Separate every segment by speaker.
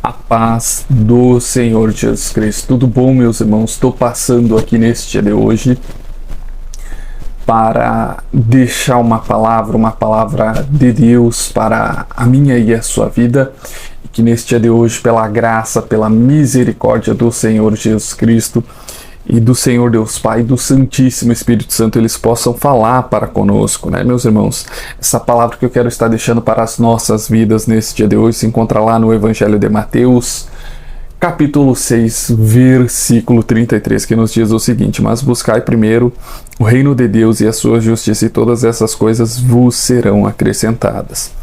Speaker 1: A paz do Senhor Jesus Cristo. Tudo bom, meus irmãos? Estou passando aqui neste dia de hoje para deixar uma palavra de Deus para a minha e a sua vida. E que neste dia de hoje, pela graça, pela misericórdia do Senhor Jesus Cristo e do Senhor Deus Pai e do Santíssimo Espírito Santo, eles possam falar para conosco, né, meus irmãos? Essa palavra que eu quero estar deixando para as nossas vidas nesse dia de hoje se encontra lá no Evangelho de Mateus, capítulo 6, versículo 33, que nos diz o seguinte: mas buscai primeiro o reino de Deus e a sua justiça, e todas essas coisas vos serão acrescentadas.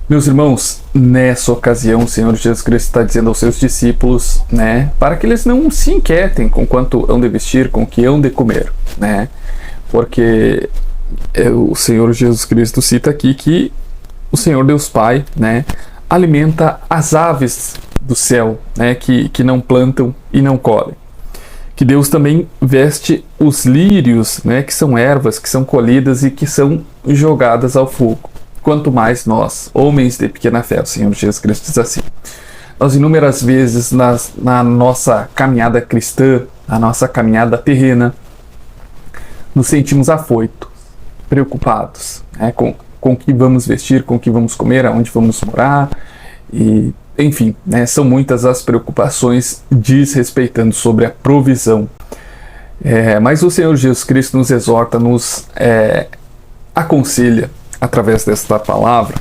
Speaker 1: Meus irmãos, nessa ocasião o Senhor Jesus Cristo está dizendo aos seus discípulos, né, para que eles não se inquietem com quanto hão de vestir, com o que hão de comer, né, porque o Senhor Jesus Cristo cita aqui que o Senhor Deus Pai, né, alimenta as aves do céu, né, que não plantam e não colhem. Que Deus também veste os lírios, né, que são ervas, que são colhidas e que são jogadas ao fogo. Quanto mais nós, homens de pequena fé, o Senhor Jesus Cristo diz assim. Nós inúmeras vezes na nossa caminhada cristã, na nossa caminhada terrena, nos sentimos afoitos, preocupados, né, com o que vamos vestir, com o que vamos comer, aonde vamos morar, e enfim, né, são muitas as preocupações desrespeitando sobre a provisão. Mas o Senhor Jesus Cristo nos exorta, nos aconselha, através desta palavra,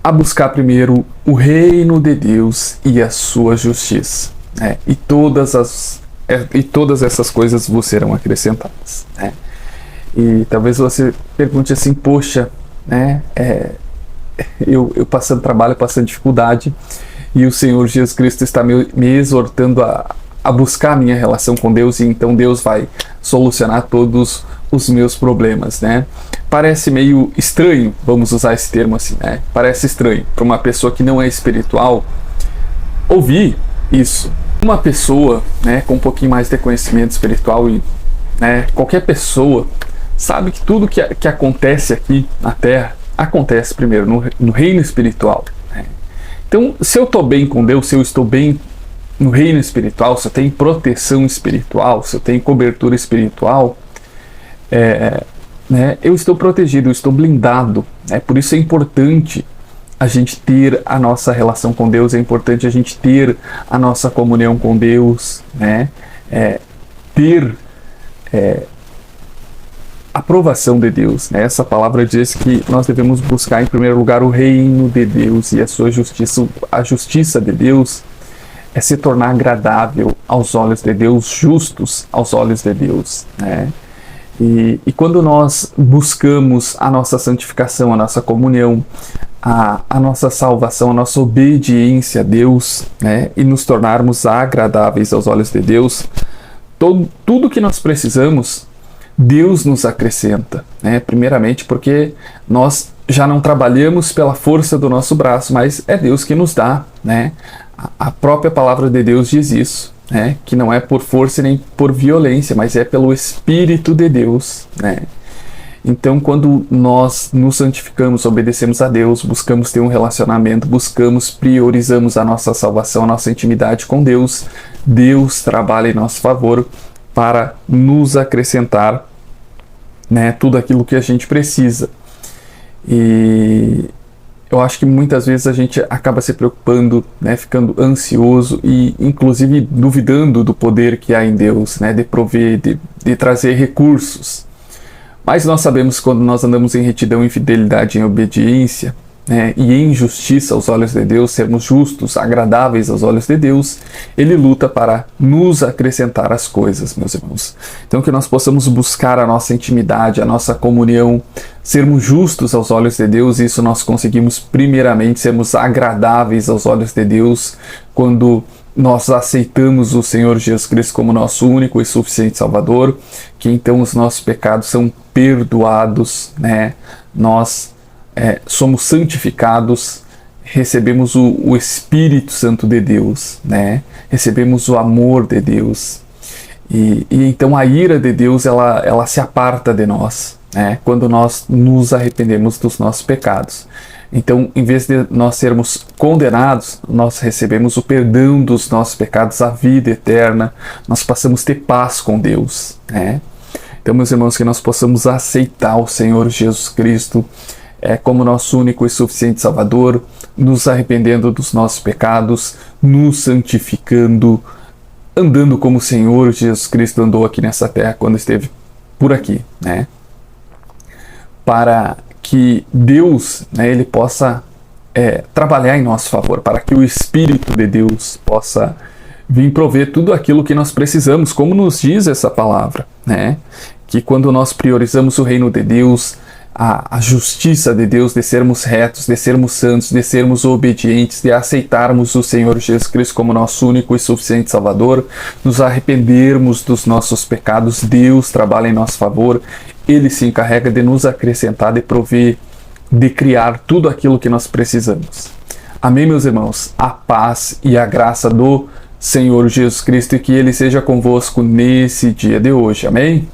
Speaker 1: a buscar primeiro o reino de Deus e a sua justiça, né? E todas essas coisas vos serão acrescentadas, né? E talvez você pergunte assim: poxa, né, eu passando trabalho, passando dificuldade, e o Senhor Jesus Cristo está me exortando a buscar a minha relação com Deus, e então Deus vai solucionar todos os meus problemas, né? Parece meio estranho, vamos usar esse termo assim, né? Parece estranho para uma pessoa que não é espiritual ouvir isso. Uma pessoa, né, com um pouquinho mais de conhecimento espiritual, e, né, qualquer pessoa sabe que tudo que acontece aqui na Terra acontece primeiro no reino espiritual, né? Então, se eu estou bem com Deus, se eu estou bem no reino espiritual, se eu tenho proteção espiritual, se eu tenho cobertura espiritual, né, eu estou protegido, eu estou blindado, né? Por isso é importante a gente ter a nossa relação com Deus, é importante a gente ter a nossa comunhão com Deus, né? Ter aprovação de Deus, né? Essa palavra diz que nós devemos buscar em primeiro lugar o reino de Deus e a sua justiça. A justiça de Deus é se tornar agradável aos olhos de Deus, justos aos olhos de Deus, né? E quando nós buscamos a nossa santificação, a nossa comunhão, a nossa salvação, a nossa obediência a Deus, né, e nos tornarmos agradáveis aos olhos de Deus, tudo que nós precisamos, Deus nos acrescenta, né? Primeiramente porque nós já não trabalhamos pela força do nosso braço, mas é Deus que nos dá, né? A própria palavra de Deus diz isso, né? Que não é por força nem por violência, mas é pelo Espírito de Deus, né? Então, quando nós nos santificamos, obedecemos a Deus, buscamos ter um relacionamento, priorizamos a nossa salvação, a nossa intimidade com Deus, Deus trabalha em nosso favor para nos acrescentar, né, tudo aquilo que a gente precisa. E eu acho que muitas vezes a gente acaba se preocupando, né, ficando ansioso e inclusive duvidando do poder que há em Deus, né, de prover, de trazer recursos. Mas nós sabemos que quando nós andamos em retidão, em fidelidade, em obediência, né, e em justiça aos olhos de Deus, sermos justos, agradáveis aos olhos de Deus, Ele luta para nos acrescentar as coisas, meus irmãos. Então que nós possamos buscar a nossa intimidade, a nossa comunhão, sermos justos aos olhos de Deus. Isso nós conseguimos primeiramente sermos agradáveis aos olhos de Deus quando nós aceitamos o Senhor Jesus Cristo como nosso único e suficiente Salvador, que então os nossos pecados são perdoados, né? Nós somos santificados, recebemos o Espírito Santo de Deus, né? Recebemos o amor de Deus, e então a ira de Deus ela se aparta de nós, né? Quando nós nos arrependemos dos nossos pecados. Então, em vez de nós sermos condenados, nós recebemos o perdão dos nossos pecados, a vida eterna, nós passamos a ter paz com Deus, né? Então, meus irmãos, que nós possamos aceitar o Senhor Jesus Cristo como nosso único e suficiente Salvador, nos arrependendo dos nossos pecados, nos santificando, andando como o Senhor Jesus Cristo andou aqui nessa terra quando esteve por aqui, né? Para que Deus, né, ele possa trabalhar em nosso favor, para que o Espírito de Deus possa vir prover tudo aquilo que nós precisamos, como nos diz essa palavra, né? Que quando nós priorizamos o reino de Deus, a justiça de Deus, de sermos retos, de sermos santos, de sermos obedientes, de aceitarmos o Senhor Jesus Cristo como nosso único e suficiente Salvador, nos arrependermos dos nossos pecados, Deus trabalha em nosso favor, Ele se encarrega de nos acrescentar, de prover, de criar tudo aquilo que nós precisamos. Amém, meus irmãos? A paz e a graça do Senhor Jesus Cristo e que Ele seja convosco nesse dia de hoje. Amém?